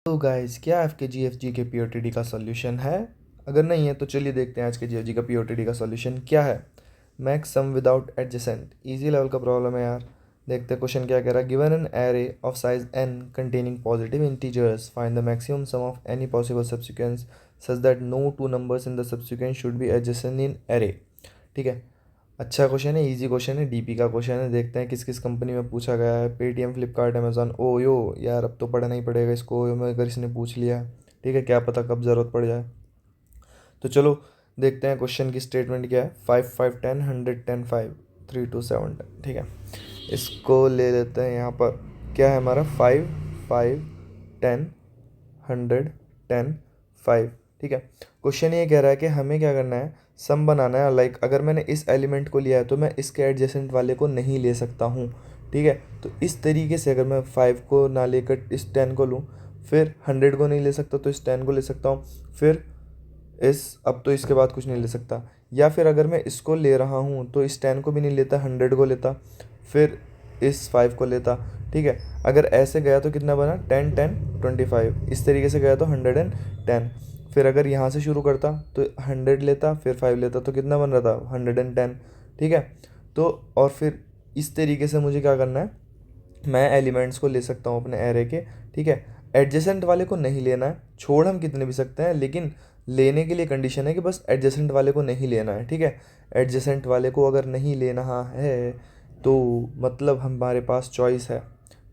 तो गाइस, क्या आपके जीएफजी के पीओटीडी का सॉल्यूशन है? अगर नहीं है तो चलिए देखते हैं आज के जीएफजी का पीओटीडी का सॉल्यूशन क्या है। Max sum without adjacent, easy level का प्रॉब्लम है यार। देखते हैं क्वेश्चन क्या कह रहा है। Given an array of size n containing positive integers, find the maximum sum of any possible subsequence such that no two numbers in the subsequence should be adjacent in array. ठीक है, अच्छा question है, easy question है, DP का question है। देखते हैं किस किस कंपनी में पूछा गया है। Paytm, Flipkart, Amazon, OYO. यार अब तो पढ़ना ही पड़ेगा इसको, ओयो में अगर इसने पूछ लिया। ठीक है, क्या पता कब ज़रूरत पड़ जाए। तो चलो देखते हैं क्वेश्चन की स्टेटमेंट क्या है। 5 5 10 100 10 5 3 2 7 10। ठीक है, इसको ले लेते हैं। यहाँ पर क्या है हमारा 5 5 10 100 10 5। ठीक है, क्वेश्चन ये कह रहा है कि हमें क्या करना है, सम बनाना है। लाइक अगर मैंने इस एलिमेंट को लिया है तो मैं इसके एडजेसेंट वाले को नहीं ले सकता हूँ। ठीक है, तो इस तरीके से अगर मैं 5 को ना लेकर इस 10 को लूँ, फिर 100 को नहीं ले सकता तो इस 10 को ले सकता हूँ, फिर अब तो इसके बाद कुछ नहीं ले सकता। या फिर अगर मैं इसको ले रहा हूँ तो इस 10 को भी नहीं लेता, 100 को लेता, फिर इस 5 को लेता। ठीक है, अगर ऐसे गया तो कितना बना 10 10 25। इस तरीके से गया तो 110। फिर अगर यहाँ से शुरू करता तो 100 लेता, फिर 5 लेता, तो कितना बन रहा था 110। ठीक है, तो और फिर इस तरीके से मुझे क्या करना है, मैं एलिमेंट्स को ले सकता हूँ अपने एरे के। ठीक है, एडजेसेंट वाले को नहीं लेना है, छोड़ हम कितने भी सकते हैं, लेकिन लेने के लिए कंडीशन है कि बस एडजेसेंट वाले को नहीं लेना है। ठीक है, एडजेसेंट वाले को अगर नहीं लेना है तो मतलब हमारे पास चॉइस है।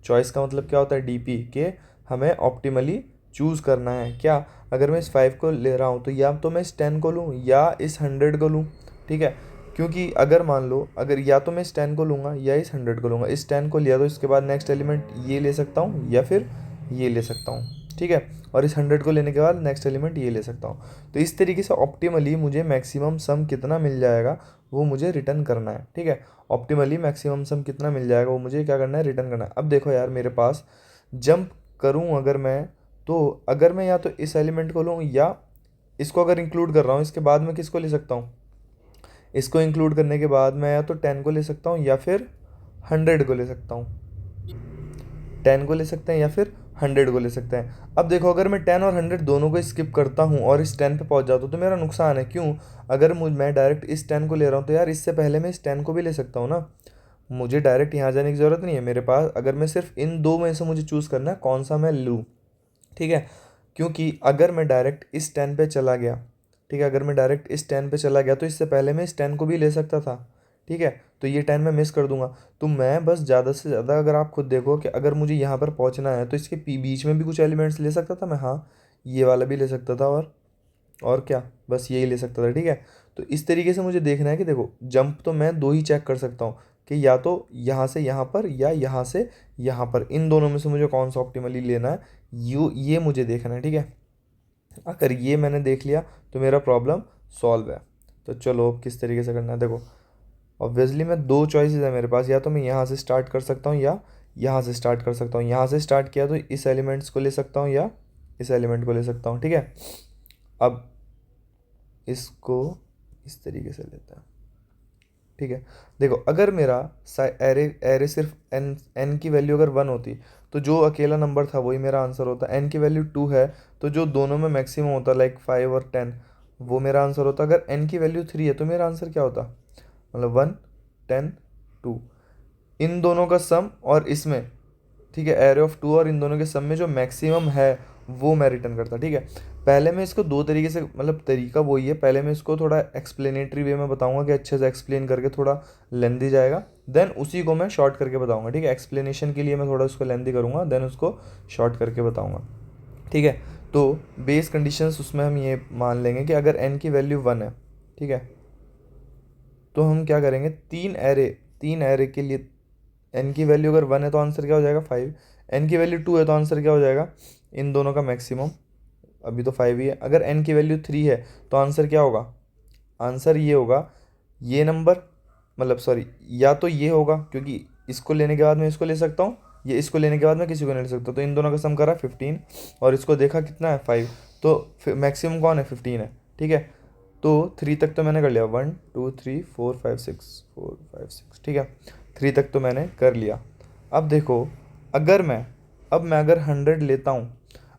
चॉइस का मतलब क्या होता है, डीपी के हमें ऑप्टिमली चूज़ करना है। क्या, अगर मैं इस 5 को ले रहा हूँ तो या तो मैं इस 10 को लूँ या इस 100 को लूँ। ठीक है, क्योंकि अगर मान लो, अगर या तो मैं इस 10 को लूँगा या इस 100 को लूँगा। इस 10 को लिया तो इसके बाद नेक्स्ट एलिमेंट ये ले सकता हूँ या फिर ये ले सकता हूँ। ठीक है, और इस 100 को लेने के बाद नेक्स्ट एलिमेंट ये ले सकता हूँ। तो इस तरीके से ऑप्टिमली मुझे मैक्सिमम सम कितना मिल जाएगा वो मुझे रिटर्न करना है। ठीक है, ऑप्टिमली मैक्सिमम सम कितना मिल जाएगा वो मुझे क्या करना है, रिटर्न करना है। अब देखो यार, मेरे पास जंप करूँ अगर मैं, तो अगर मैं या तो इस एलिमेंट को लूँ या इसको अगर इंक्लूड कर रहा हूँ, इसके बाद मैं किसको ले सकता हूँ, इसको इंक्लूड करने के बाद मैं या तो 10 को ले सकता हूँ या फिर 100 को ले सकता हूँ। 10 को ले सकते हैं या फिर 100 को ले सकते हैं। अब देखो, अगर मैं 10 और 100 दोनों को स्किप करता हूँ और इस 10 पे पहुँच जाता हूँ तो मेरा नुकसान है। क्यों, अगर मैं डायरेक्ट इस 10 को ले रहा हूँ तो यार इससे पहले मैं इस 10 को भी ले सकता हूँ ना। मुझे डायरेक्ट यहाँ जाने की ज़रूरत नहीं है मेरे पास। अगर मैं सिर्फ इन दो में से मुझे चूज़ करना है कौन सा मैं लूँ। ठीक है, क्योंकि अगर मैं डायरेक्ट इस 10 पे चला गया, ठीक है, अगर मैं डायरेक्ट इस 10 पे चला गया तो इससे पहले मैं इस 10 को भी ले सकता था। ठीक है, तो ये 10 मैं मिस कर दूंगा। तो मैं बस ज़्यादा से ज़्यादा, अगर आप खुद देखो कि अगर मुझे यहाँ पर पहुँचना है तो इसके बीच में भी कुछ एलिमेंट्स ले सकता था मैं। हाँ, ये वाला भी ले सकता था, और क्या, बस यही ले सकता था। ठीक है, तो इस तरीके से मुझे देखना है कि देखो, जंप तो मैं दो ही चेक कर सकता हूँ कि या तो यहाँ से यहाँ पर या यहाँ से यहाँ पर, इन दोनों में से मुझे कौन सा ऑप्टिमली लेना है, ये मुझे देखना है। ठीक है, अगर ये मैंने देख लिया तो मेरा प्रॉब्लम सॉल्व है। तो चलो अब किस तरीके से करना है, देखो ऑब्वियसली मैं दो चॉइसेस है मेरे पास, या तो मैं यहाँ से स्टार्ट कर सकता हूँ या यहाँ से स्टार्ट कर सकता हूँ। यहाँ से स्टार्ट किया तो इस एलिमेंट्स को ले सकता हूँ या इस एलिमेंट को ले सकता हूँ। ठीक है, अब इसको इस तरीके से लेते हैं। ठीक है, देखो अगर मेरा एरे एरे सिर्फ एन की वैल्यू अगर 1 होती तो जो अकेला नंबर था वही मेरा आंसर होता। एन की वैल्यू 2 है तो जो दोनों में मैक्सिमम होता, लाइक 5 और 10, वो मेरा आंसर होता। अगर एन की वैल्यू 3 है तो मेरा आंसर क्या होता, मतलब 1 10 2, इन दोनों का सम और इसमें, ठीक है, एरे ऑफ 2 और इन दोनों के सम में जो मैक्सिमम है वो मैं रिटर्न करता। ठीक है, पहले मैं इसको दो तरीके से, मतलब तरीका वही है, पहले मैं इसको थोड़ा एक्सप्लेनेटरी वे में बताऊंगा कि अच्छे से एक्सप्लेन करके, थोड़ा लेंदी जाएगा, देन उसी को मैं शॉर्ट करके बताऊंगा। ठीक है, एक्सप्लेनेशन के लिए मैं थोड़ा उसको लेंदी करूंगा, देन उसको शॉर्ट करके बताऊंगा। ठीक है, तो बेस कंडीशंस उसमें हम ये मान लेंगे कि अगर एन की वैल्यू 1 है, ठीक है, तो हम क्या करेंगे, तीन एरे के लिए एन की वैल्यू अगर 1 है तो आंसर क्या हो जाएगा 5। एन की वैल्यू 2 है तो आंसर क्या हो जाएगा, इन दोनों का मैक्सिमम, अभी तो 5 ही है। अगर एन की वैल्यू 3 है तो आंसर क्या होगा, आंसर ये होगा, ये नंबर, मतलब सॉरी, या तो ये होगा क्योंकि इसको लेने के बाद मैं इसको ले सकता हूँ, ये इसको लेने के बाद मैं किसी को नहीं ले सकता। तो इन दोनों का सम करा 15 और इसको देखा कितना है 5, तो मैक्सिमम कौन है 15 है। ठीक है, तो 3 तक तो मैंने कर लिया, 1 2 3 4 5 6 4 5 6। ठीक है, 3 तक तो मैंने कर लिया। अब देखो, अगर मैं अब मैं अगर 100 लेता हूँ,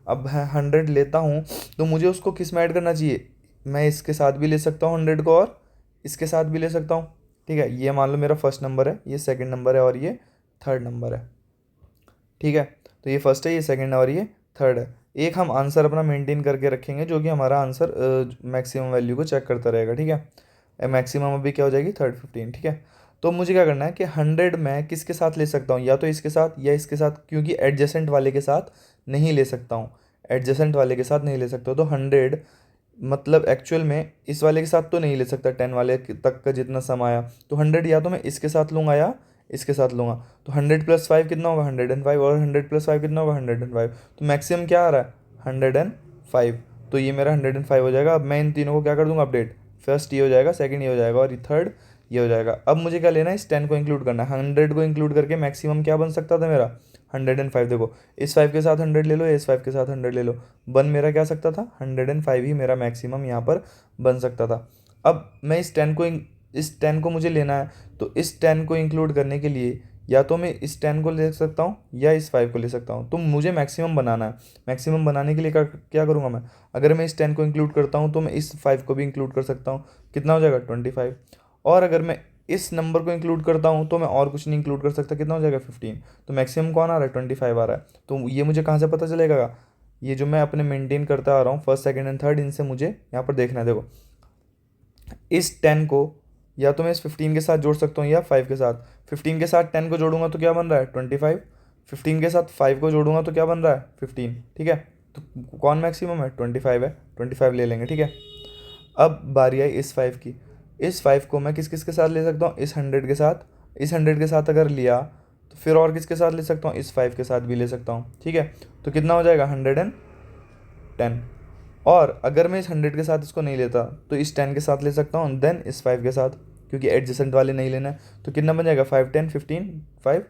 अब है 100 लेता हूँ तो मुझे उसको किस में ऐड करना चाहिए, मैं इसके साथ भी ले सकता हूँ 100 को और इसके साथ भी ले सकता हूँ। ठीक है, ये मान लो मेरा फर्स्ट नंबर है, ये सेकंड नंबर है और ये थर्ड नंबर है। ठीक है, तो ये फर्स्ट है, ये सेकंड है और ये थर्ड है। एक हम आंसर अपना मेंटेन करके रखेंगे जो कि हमारा आंसर मैक्सिमम वैल्यू को चेक करता रहेगा। ठीक है, मैक्सिमम अभी क्या हो जाएगी 15। ठीक है, तो मुझे क्या करना है कि 100 मैं किसके साथ ले सकता हूँ, या तो इसके साथ या इसके साथ, क्योंकि एडजेसेंट वाले के साथ नहीं ले सकता हूँ, एडजेसेंट वाले के साथ नहीं ले सकता हूँ। तो 100 मतलब एक्चुअल में इस वाले के साथ तो नहीं ले सकता, 10 वाले तक का जितना सम आया। तो 100 या तो मैं इसके साथ लूँगा या इसके साथ लूँगा। तो 100 + 5 कितना होगा 105, और 100 + 5 कितना होगा 105। तो मैक्सिमम क्या आ रहा है 105। तो ये मेरा 105 हो जाएगा। अब मैं इन तीनों को क्या कर दूंगा अपडेट, फर्स्ट ये हो जाएगा, सेकंड ये हो जाएगा और ये थर्ड ये हो जाएगा। अब मुझे क्या लेना है, इस 10 को इंक्लूड करना है। 100 को इंक्लूड करके मैक्सिमम क्या बन सकता था मेरा 105। देखो इस 5 के साथ 100 ले लो, इस 5 के साथ 100 ले लो, बन मेरा क्या सकता था 105 ही मेरा मैक्सिमम यहाँ पर बन सकता था। अब मैं इस 10 को मुझे लेना है, तो इस 10 को इंक्लूड करने के लिए या तो मैं इस 10 को ले सकता हूँ या इस 5 को ले सकता हूँ। तो मुझे मैक्सिमम बनाना है। मैक्सिमम बनाने के लिए क्या करूँगा मैं, अगर मैं इस 10 को इंक्लूड करता हूँ तो मैं इस 5 को भी इंक्लूड कर सकता हूँ, कितना हो जाएगा 25। और अगर मैं इस नंबर को इंक्लूड करता हूँ तो मैं और कुछ नहीं इंक्लूड कर सकता, कितना हो जाएगा 15। तो मैक्सिमम कौन आ रहा है 25 आ रहा है। तो ये मुझे कहाँ से पता चलेगा, ये जो मैं अपने मेंटेन करता आ रहा हूँ फर्स्ट सेकंड एंड थर्ड, इनसे मुझे यहाँ पर देखना है। देखो इस 10 को या तो मैं इस 15 के साथ जोड़ सकता हूँ या 5 के साथ। 15 के साथ 10 को जोड़ूंगा तो क्या बन रहा है 25। 15 के साथ 5 को जोड़ूंगा तो क्या बन रहा है 15। ठीक है, तो कौन मैक्सिमम है 25 है, 25 ले लेंगे। ठीक है, अब बारी आई इस 5 की। इस 5 को मैं किस किस के साथ ले सकता हूँ, इस 100 के साथ। इस 100 के साथ अगर लिया तो फिर और किसके साथ ले सकता हूँ, इस 5 के साथ भी ले सकता हूँ। ठीक है, तो कितना हो जाएगा 110। और अगर मैं इस 100 के साथ इसको नहीं लेता तो इस 10 के साथ ले सकता हूँ, देन इस 5 के साथ, क्योंकि एडजेसेंट वाले नहीं लेना है। तो कितना बन जाएगा 5 10 15 5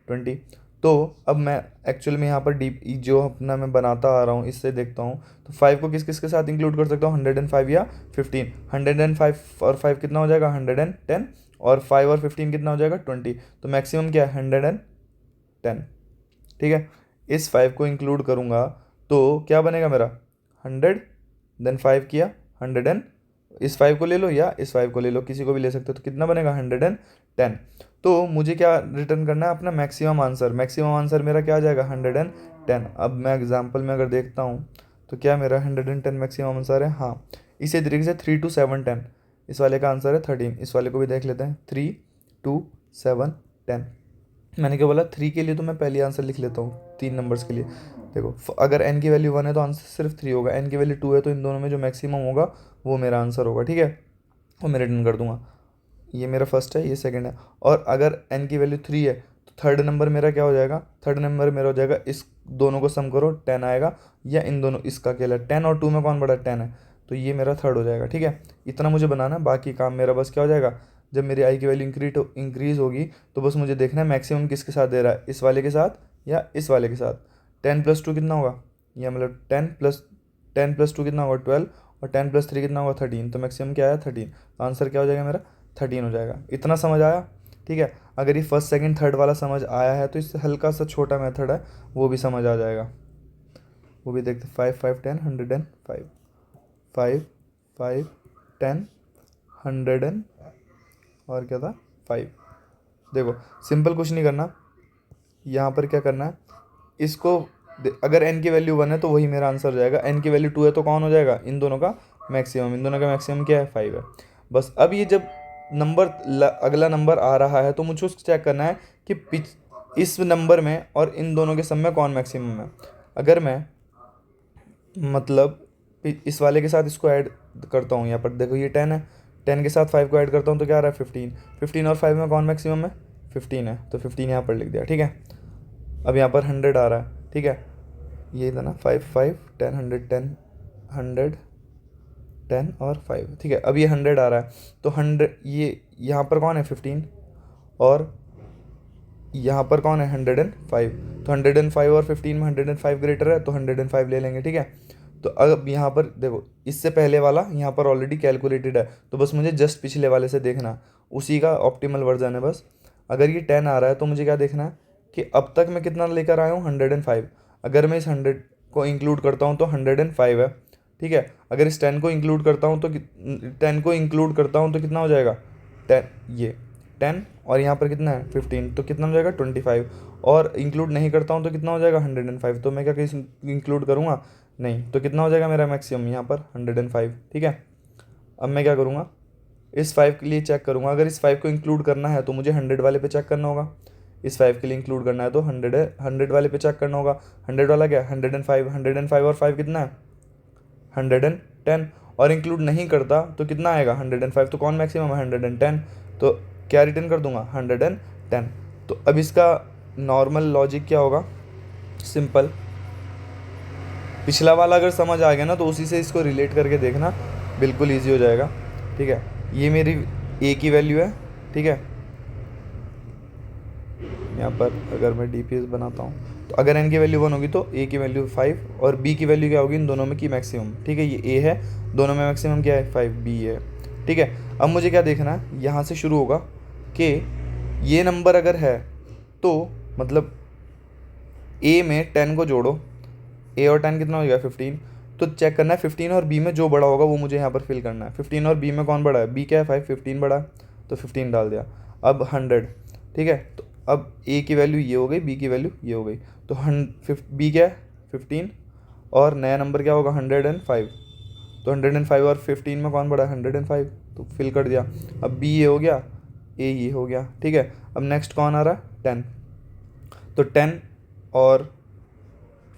20। तो अब मैं एक्चुअल में यहाँ पर डीप जो अपना मैं बनाता आ रहा हूँ इससे देखता हूँ, तो 5 को किस किस के साथ इंक्लूड कर सकता हूँ 105 या 15। 105 और 5 कितना हो जाएगा 110, और 5 और 15 कितना हो जाएगा 20। तो मैक्सिमम क्या है 110। ठीक है, इस 5 को इंक्लूड करूँगा तो क्या बनेगा मेरा 100, देन 5 किया 100 इस 5 को ले लो या इस 5 को ले लो, किसी को भी ले सकते हो। तो कितना बनेगा 110। तो मुझे क्या रिटर्न करना है अपना मैक्सिमम आंसर। मैक्सिमम आंसर मेरा क्या आ जाएगा 110। अब मैं एग्जांपल में अगर देखता हूँ तो क्या मेरा 110 मैक्सिमम आंसर है, हाँ। इसी तरीके से 3 2 7 10, इस वाले का आंसर है 13। इस वाले को भी देख लेते हैं 3 2 7 10। मैंने क्या बोला 3 के लिए तो मैं पहले आंसर लिख लेता हूँ 3 नंबर्स के लिए। देखो अगर n की वैल्यू 1 है तो आंसर सिर्फ 3 होगा, n की वैल्यू 2 है तो इन दोनों में जो मैक्सिमम होगा वो मेरा आंसर होगा। ठीक है, वो मैं रिटर्न कर दूंगा। ये मेरा फर्स्ट है, ये सेकंड है। और अगर n की वैल्यू 3 है तो थर्ड नंबर मेरा क्या हो जाएगा, थर्ड नंबर मेरा हो जाएगा इस दोनों को सम करो 10 आएगा, या इन दोनों इसका अकेला 10 और 2 में कौन बड़ा 10 है, तो ये मेरा थर्ड हो जाएगा। ठीक है, इतना मुझे बनाना है, बाकी काम मेरा बस क्या हो जाएगा, जब मेरी आई की वैल्यू इंक्रीज होगी तो बस मुझे देखना है मैक्सिमम किसके साथ दे रहा है, इस वाले के साथ या इस वाले के साथ। 10 + 2 कितना होगा, ये मतलब 10 + 2 कितना होगा 12, और 10 + 3 कितना होगा 13। तो मैक्सिमम क्या आया 13, तो आंसर क्या हो जाएगा मेरा 13 हो जाएगा। इतना समझ आया। ठीक है, अगर ये फर्स्ट सेकंड थर्ड वाला समझ आया है तो इससे हल्का सा छोटा मेथड है वो भी समझ आ जाएगा, वो भी देखते। 5 5 10 105, 5 5 10 100 और क्या था 5। देखो सिंपल कुछ नहीं करना, यहाँ पर क्या करना है, इसको अगर n की वैल्यू 1 है तो वही मेरा आंसर हो जाएगा, n की वैल्यू 2 है तो कौन हो जाएगा इन दोनों का मैक्सिमम। इन दोनों का मैक्सिमम क्या है 5 है। बस अब ये जब नंबर अगला नंबर आ रहा है तो मुझे उसको चेक करना है कि इस नंबर में और इन दोनों के सम में कौन मैक्सिमम है। अगर मैं मतलब इस वाले के साथ इसको ऐड करता हूँ, यहाँ पर देखो ये 10 है, 10 के साथ 5 को ऐड करता हूँ तो क्या आ रहा है 15। 15 और 5 में कौन मैक्सिमम है 15 है, तो 15 यहाँ पर लिख दिया। ठीक है, अब यहाँ पर 100 आ रहा है। ठीक है, ये था ना 5 5 10 110 100 10 और 5। ठीक है, अब ये 100 आ रहा है तो 100 ये यहाँ पर कौन है 15, और यहाँ पर कौन है 105। तो 105 और 15 में 105 ग्रेटर है तो 105 ले लेंगे। ठीक है, तो अब यहाँ पर देखो इससे पहले वाला यहाँ पर ऑलरेडी कैलकुलेटेड है, तो बस मुझे जस्ट पिछले वाले से देखना, उसी का ऑप्टिमल वर्जन है बस। अगर ये 10 आ रहा है तो मुझे क्या देखना है कि अब तक मैं कितना लेकर आया हूँ 105। अगर मैं इस 100 को इंक्लूड करता हूँ तो 105 है, ठीक है। अगर इस 10 को इंक्लूड करता हूँ तो 10 को इंक्लूड करता हूँ तो कितना हो जाएगा 10, ये 10 और यहाँ पर कितना है 15, तो कितना हो जाएगा 25। और इंक्लूड नहीं करता हूँ तो कितना हो जाएगा 105। तो मैं क्या कहीं इंक्लूड करूँगा नहीं, तो कितना हो जाएगा मेरा मैक्सिमम यहाँ पर 105, ठीक है। अब मैं क्या करूँगा, इस 5 के लिए चेक करूँगा। अगर इस 5 को इंक्लूड करना है तो मुझे 100 वाले पे चेक करना होगा। इस 5 के लिए इंक्लूड करना है तो 100 वाले पे चेक करना होगा। 100 वाला क्या है 105, 105 और 5 कितना है 110। और इंक्लूड नहीं करता तो कितना आएगा 105, तो कौन मैक्सिमम है 110, तो क्या रिटर्न कर दूंगा 110। तो अब इसका नॉर्मल लॉजिक क्या होगा, सिंपल, पिछला वाला अगर समझ आ गया ना तो उसी से इसको रिलेट करके देखना, बिल्कुल ईजी हो जाएगा, ठीक है। ये मेरी ए की वैल्यू है, ठीक है। यहाँ पर अगर मैं DPS बनाता हूँ तो अगर n की वैल्यू 1 होगी तो a की वैल्यू 5 और b की वैल्यू क्या होगी इन दोनों में की मैक्सिमम, ठीक है। ये a है, दोनों में मैक्सिमम क्या है 5, b है, ठीक है। अब मुझे क्या देखना है, यहाँ से शुरू होगा कि ये नंबर अगर है तो मतलब a में 10 को जोड़ो, a और 10 कितना हो गया 15, तो चेक करना है 15 और b में जो बड़ा होगा वो मुझे यहाँ पर फिल करना है। 15 और b में कौन बड़ा है, b क्या है 5, 15 बड़ा है तो 15 डाल दिया। अब 100, ठीक है। तो अब a की वैल्यू ये हो गई, b की वैल्यू ये हो गई, तो b क्या है 15 और नया नंबर क्या होगा 105, तो 105 और 15 में कौन बड़ा है 105, तो फिल कर दिया। अब b ये हो गया, a ये हो गया, ठीक है। अब नेक्स्ट कौन आ रहा है 10, तो 10 और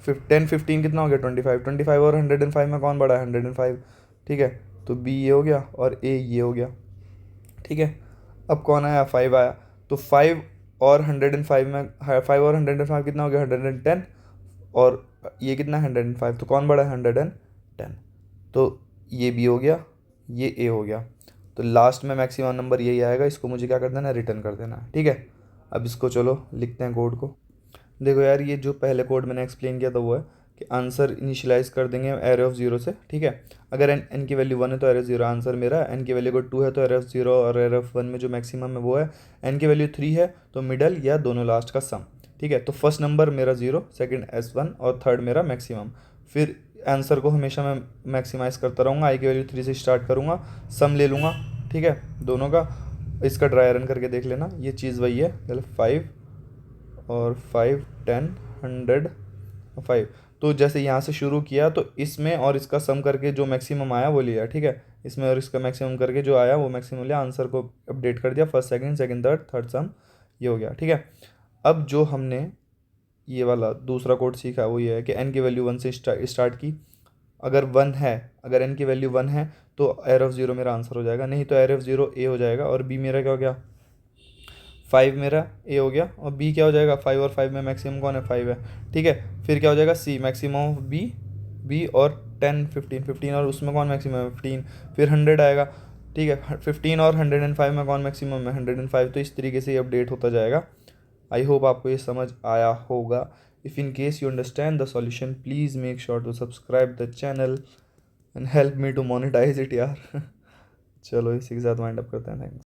15 कितना हो गया 25, 25 और 105 में कौन बड़ा है 105, ठीक है। तो b ये हो गया और a ये हो गया, ठीक है। अब कौन आया 5 आया, तो 5 और 105 में 5 और 105 कितना हो गया 110 और ये कितना 105, तो कौन बड़ा है 110, तो ये b हो गया, ये a हो गया। तो लास्ट में मैक्सिमम नंबर यही आएगा, इसको मुझे क्या कर देना है रिटर्न कर देना है, ठीक है। अब इसको चलो लिखते हैं कोड को। देखो यार, ये जो पहले कोड मैंने एक्सप्लेन किया था वो है कि आंसर इनिशियलाइज कर देंगे एरे ऑफ 0 से, ठीक है। अगर एन की वैल्यू 1 है तो एरे 0 आंसर मेरा, एन की वैल्यू अगर 2 है तो एरे ऑफ 0 और एरे ऑफ 1 में जो मैक्सिमम है वो है, एन की वैल्यू 3 है तो मिडल या दोनों लास्ट का सम, ठीक है। तो फर्स्ट नंबर मेरा 0, सेकंड S1 और थर्ड मेरा मैक्सिमम। फिर आंसर को हमेशा मैं मैक्सिमाइज़ करता रहूँगा, आई की वैल्यू 3 से स्टार्ट करूँगा, सम ले लूँगा, ठीक है, दोनों का। इसका ड्राई रन करके देख लेना, ये चीज़ वही है, मतलब 5 और 5, 10, 100, 5। तो जैसे यहाँ से शुरू किया तो इसमें और इसका सम करके जो मैक्सिमम आया वो लिया, ठीक है। इसमें और इसका मैक्सिमम करके जो आया वो मैक्सिमम लिया, आंसर को अपडेट कर दिया, first second, second third, third सम, ये हो गया, ठीक है। अब जो हमने ये वाला दूसरा कोड सीखा वो ये है कि n की वैल्यू 1 से स्टार्ट की, अगर 1 है, अगर n की वैल्यू 1 है तो एयर ऑफ 0 मेरा आंसर हो जाएगा, नहीं तो एयर ऑफ 0 a हो जाएगा और b मेरा क्या हो गया 5 मेरा a हो गया और b क्या हो जाएगा 5 और 5 में मैक्सिमम कौन है 5 है, ठीक है। फिर क्या हो जाएगा c मैक्सिमम ऑफ b और 10, 15, 15 और उसमें कौन मैक्सिमम है 15, फिर 100 आएगा, ठीक है। 15 और 105 में कौन मैक्सिमम है 105, तो इस तरीके से ये अपडेट होता जाएगा। आई होप आपको ये समझ आया होगा। If in case you understand the solution please make sure to subscribe the channel and help me to monetize it यार। चलो इसी के साथ वाइंड अप करते हैं, थैंक्स।